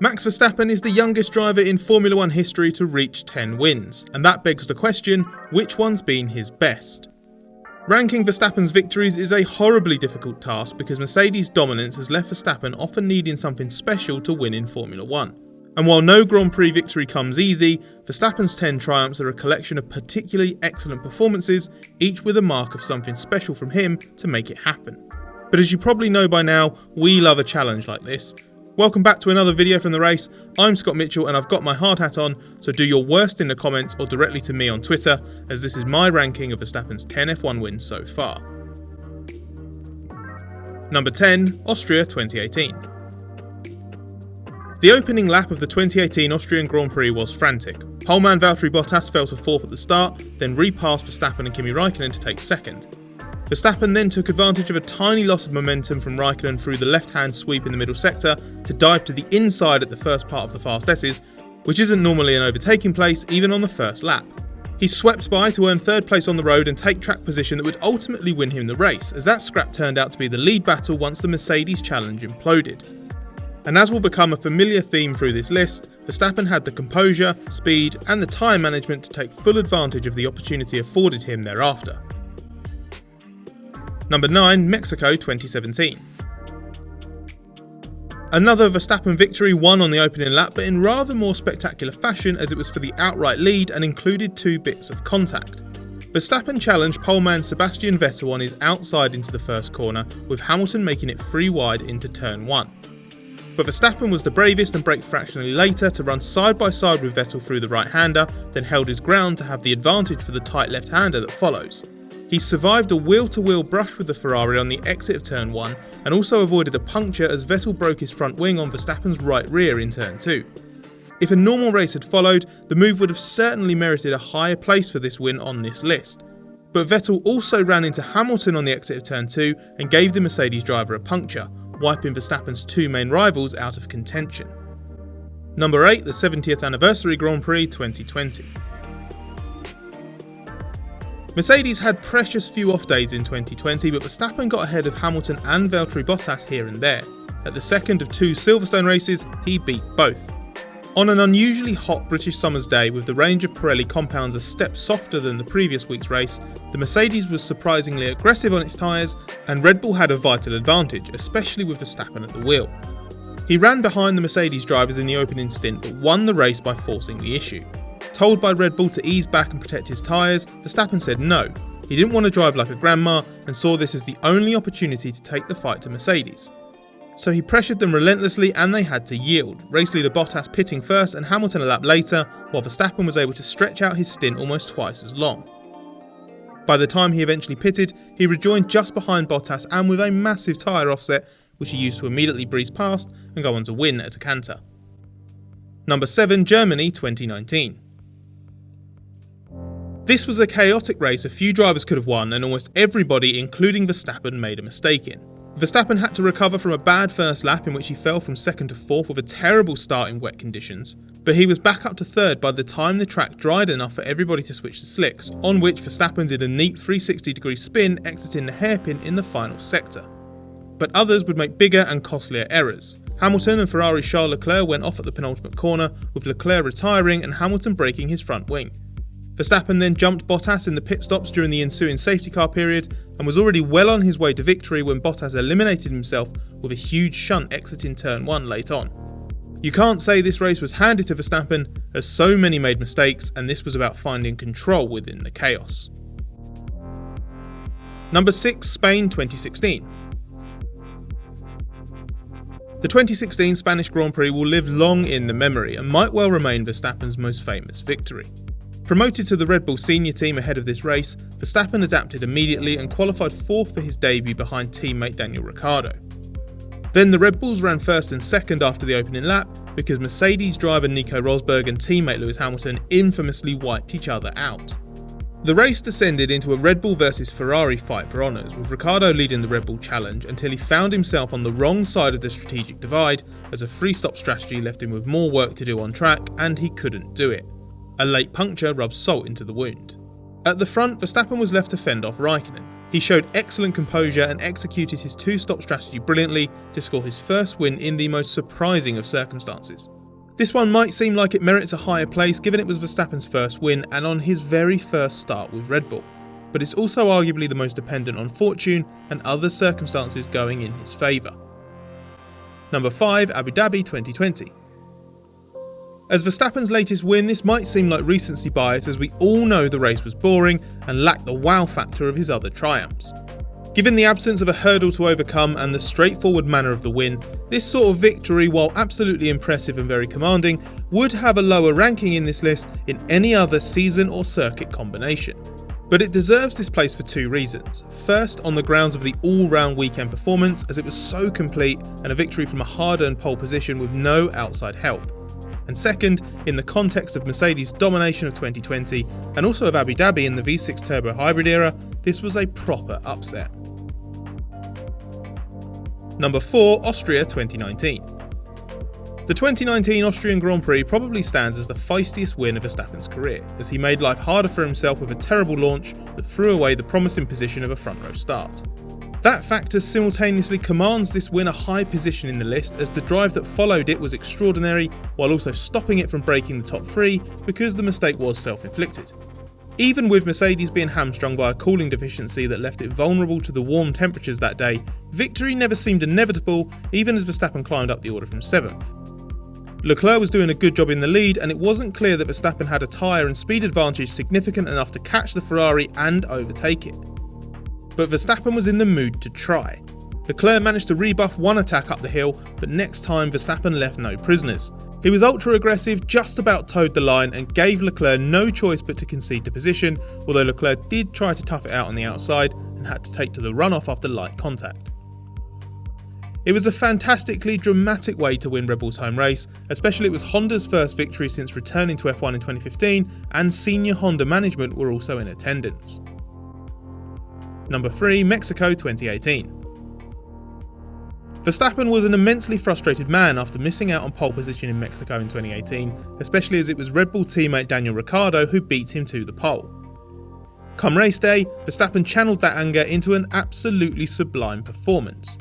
Max Verstappen is the youngest driver in Formula 1 history to reach 10 wins, and that begs the question, which one's been his best? Ranking Verstappen's victories is a horribly difficult task because Mercedes' dominance has left Verstappen often needing something special to win in Formula 1. And while no Grand Prix victory comes easy, Verstappen's 10 triumphs are a collection of particularly excellent performances, each with a mark of something special from him to make it happen. But as you probably know by now, we love a challenge like this. Welcome back to another video from the race. I'm Scott Mitchell and I've got my hard hat on, so do your worst in the comments or directly to me on Twitter, as this is my ranking of Verstappen's 10 F1 wins so far. Number 10, Austria 2018. The opening lap of the 2018 Austrian Grand Prix was frantic. Poleman Valtteri Bottas fell to 4th at the start, then repassed Verstappen and Kimi Räikkönen to take 2nd. Verstappen then took advantage of a tiny loss of momentum from Räikkönen through the left-hand sweep in the middle sector to dive to the inside at the first part of the fast S's, which isn't normally an overtaking place even on the first lap. He swept by to earn 3rd place on the road and take track position that would ultimately win him the race, as that scrap turned out to be the lead battle once the Mercedes challenge imploded. And as will become a familiar theme through this list, Verstappen had the composure, speed and the tyre management to take full advantage of the opportunity afforded him thereafter. Number 9, Mexico 2017. Another Verstappen victory won on the opening lap, but in rather more spectacular fashion as it was for the outright lead and included 2 bits of contact. Verstappen challenged poleman Sebastian Vettel on his outside into the first corner, with Hamilton making it free wide into turn 1. But Verstappen was the bravest and braked fractionally later to run side by side with Vettel through the right-hander, then held his ground to have the advantage for the tight left-hander that follows. He survived a wheel-to-wheel brush with the Ferrari on the exit of turn 1 and also avoided a puncture as Vettel broke his front wing on Verstappen's right rear in turn 2. If a normal race had followed, the move would have certainly merited a higher place for this win on this list. But Vettel also ran into Hamilton on the exit of turn 2 and gave the Mercedes driver a puncture, wiping Verstappen's 2 main rivals out of contention. Number 8, the 70th anniversary Grand Prix 2020. Mercedes had precious few off days in 2020, but Verstappen got ahead of Hamilton and Valtteri Bottas here and there. At the second of 2 Silverstone races, he beat both. On an unusually hot British summer's day with the range of Pirelli compounds a step softer than the previous week's race, the Mercedes was surprisingly aggressive on its tyres and Red Bull had a vital advantage, especially with Verstappen at the wheel. He ran behind the Mercedes drivers in the opening stint but won the race by forcing the issue. Told by Red Bull to ease back and protect his tyres, Verstappen said no. He didn't want to drive like a grandma and saw this as the only opportunity to take the fight to Mercedes. So he pressured them relentlessly and they had to yield, race leader Bottas pitting first and Hamilton a lap later, while Verstappen was able to stretch out his stint almost twice as long. By the time he eventually pitted, he rejoined just behind Bottas and with a massive tyre offset, which he used to immediately breeze past and go on to win at a canter. Number 7, Germany 2019. This was a chaotic race a few drivers could have won and almost everybody, including Verstappen, made a mistake in. Verstappen had to recover from a bad first lap in which he fell from 2nd to 4th with a terrible start in wet conditions, but he was back up to 3rd by the time the track dried enough for everybody to switch to slicks, on which Verstappen did a neat 360-degree spin exiting the hairpin in the final sector. But others would make bigger and costlier errors. Hamilton and Ferrari Charles Leclerc went off at the penultimate corner, with Leclerc retiring and Hamilton breaking his front wing. Verstappen then jumped Bottas in the pit stops during the ensuing safety car period and was already well on his way to victory when Bottas eliminated himself with a huge shunt exiting turn 1 late on. You can't say this race was handed to Verstappen, as so many made mistakes and this was about finding control within the chaos. Number 6, Spain 2016. The 2016 Spanish Grand Prix will live long in the memory and might well remain Verstappen's most famous victory. Promoted to the Red Bull senior team ahead of this race, Verstappen adapted immediately and qualified 4th for his debut behind teammate Daniel Ricciardo. Then the Red Bulls ran 1st and 2nd after the opening lap because Mercedes driver Nico Rosberg and teammate Lewis Hamilton infamously wiped each other out. The race descended into a Red Bull versus Ferrari fight for honours, with Ricciardo leading the Red Bull challenge until he found himself on the wrong side of the strategic divide as a free-stop strategy left him with more work to do on track and he couldn't do it. A late puncture rubbed salt into the wound. At the front, Verstappen was left to fend off Räikkönen. He showed excellent composure and executed his two-stop strategy brilliantly to score his first win in the most surprising of circumstances. This one might seem like it merits a higher place given it was Verstappen's first win and on his very first start with Red Bull, but it's also arguably the most dependent on fortune and other circumstances going in his favour. Number 5, Abu Dhabi 2020. As Verstappen's latest win, this might seem like recency bias as we all know the race was boring and lacked the wow factor of his other triumphs. Given the absence of a hurdle to overcome and the straightforward manner of the win, this sort of victory, while absolutely impressive and very commanding, would have a lower ranking in this list in any other season or circuit combination. But it deserves this place for two reasons. First, on the grounds of the all-round weekend performance, as it was so complete and a victory from a hard-earned pole position with no outside help. And second, in the context of Mercedes' domination of 2020 and also of Abu Dhabi in the V6 turbo hybrid era, this was a proper upset. Number 4, Austria 2019. The 2019 Austrian Grand Prix probably stands as the feistiest win of Verstappen's career, as he made life harder for himself with a terrible launch that threw away the promising position of a front row start. That factor simultaneously commands this win a high position in the list, as the drive that followed it was extraordinary, while also stopping it from breaking the top 3 because the mistake was self-inflicted. Even with Mercedes being hamstrung by a cooling deficiency that left it vulnerable to the warm temperatures that day, victory never seemed inevitable even as Verstappen climbed up the order from 7th. Leclerc was doing a good job in the lead, and it wasn't clear that Verstappen had a tyre and speed advantage significant enough to catch the Ferrari and overtake it. But Verstappen was in the mood to try. Leclerc managed to rebuff one attack up the hill, but next time Verstappen left no prisoners. He was ultra aggressive, just about towed the line and gave Leclerc no choice but to concede the position, although Leclerc did try to tough it out on the outside and had to take to the runoff after light contact. It was a fantastically dramatic way to win Red Bull's home race, especially it was Honda's first victory since returning to F1 in 2015, and senior Honda management were also in attendance. Number 3, Mexico 2018. Verstappen was an immensely frustrated man after missing out on pole position in Mexico in 2018, especially as it was Red Bull teammate Daniel Ricciardo who beat him to the pole. Come race day, Verstappen channeled that anger into an absolutely sublime performance.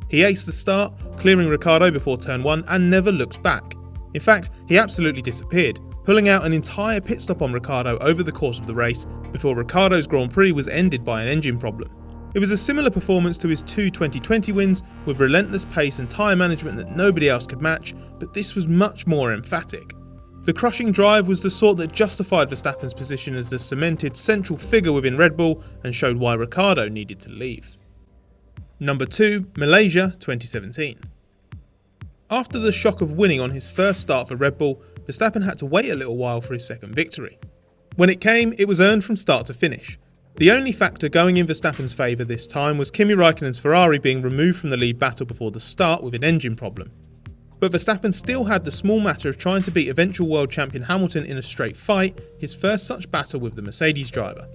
He aced the start, clearing Ricciardo before turn 1 and never looked back. In fact, he absolutely disappeared, pulling out an entire pit stop on Ricciardo over the course of the race before Ricciardo's Grand Prix was ended by an engine problem. It was a similar performance to his two 2020 wins, with relentless pace and tyre management that nobody else could match, but this was much more emphatic. The crushing drive was the sort that justified Verstappen's position as the cemented central figure within Red Bull and showed why Ricciardo needed to leave. Number 2, Malaysia 2017. After the shock of winning on his first start for Red Bull, Verstappen had to wait a little while for his second victory. When it came, it was earned from start to finish. The only factor going in Verstappen's favour this time was Kimi Raikkonen's Ferrari being removed from the lead battle before the start with an engine problem. But Verstappen still had the small matter of trying to beat eventual world champion Hamilton in a straight fight, his first such battle with the Mercedes driver.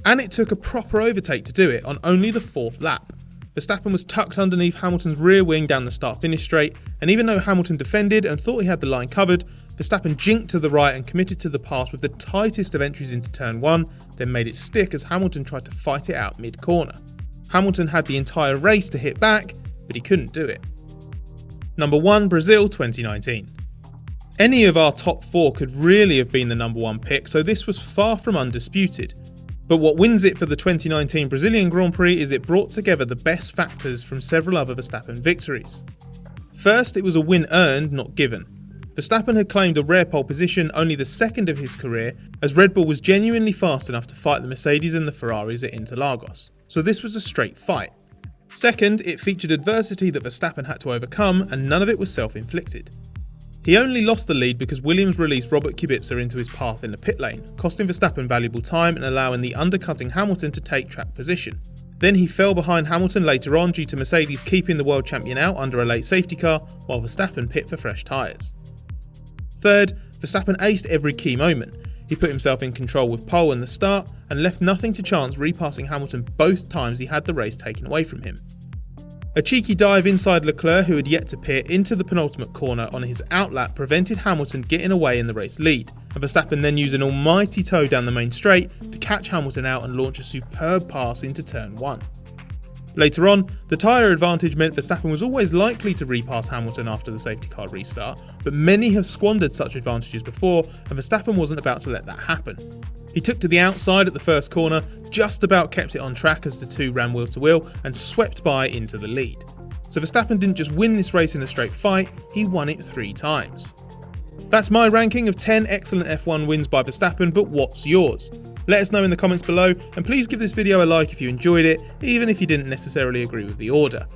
And it took a proper overtake to do it on only the 4th lap. Verstappen was tucked underneath Hamilton's rear wing down the start-finish straight, and even though Hamilton defended and thought he had the line covered, Verstappen jinked to the right and committed to the pass with the tightest of entries into turn 1, then made it stick as Hamilton tried to fight it out mid-corner. Hamilton had the entire race to hit back, but he couldn't do it. Number 1, Brazil 2019. Any of our top 4 could really have been the number 1 pick, so this was far from undisputed. But what wins it for the 2019 Brazilian Grand Prix is it brought together the best factors from several other Verstappen victories. First, it was a win earned, not given. Verstappen had claimed a rare pole position, only the second of his career, as Red Bull was genuinely fast enough to fight the Mercedes and the Ferraris at Interlagos, so this was a straight fight. Second, it featured adversity that Verstappen had to overcome, and none of it was self-inflicted. He only lost the lead because Williams released Robert Kubica into his path in the pit lane, costing Verstappen valuable time and allowing the undercutting Hamilton to take track position. Then he fell behind Hamilton later on due to Mercedes keeping the world champion out under a late safety car, while Verstappen pit for fresh tyres. Third, Verstappen aced every key moment. He put himself in control with pole in the start and left nothing to chance repassing Hamilton both times he had the race taken away from him. A cheeky dive inside Leclerc, who had yet to peer into the penultimate corner on his outlap, prevented Hamilton getting away in the race lead, and Verstappen then used an almighty toe down the main straight to catch Hamilton out and launch a superb pass into turn 1. Later on, the tyre advantage meant Verstappen was always likely to repass Hamilton after the safety car restart, but many have squandered such advantages before, and Verstappen wasn't about to let that happen. He took to the outside at the first corner, just about kept it on track as the two ran wheel to wheel, and swept by into the lead. So Verstappen didn't just win this race in a straight fight, he won it 3 times. That's my ranking of 10 excellent F1 wins by Verstappen, but what's yours? Let us know in the comments below, and please give this video a like if you enjoyed it, even if you didn't necessarily agree with the order.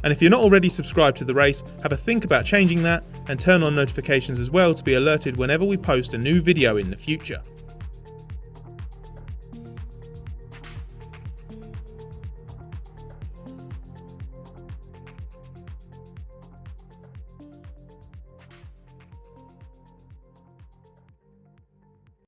And if you're not already subscribed to the race, have a think about changing that, and turn on notifications as well to be alerted whenever we post a new video in the future.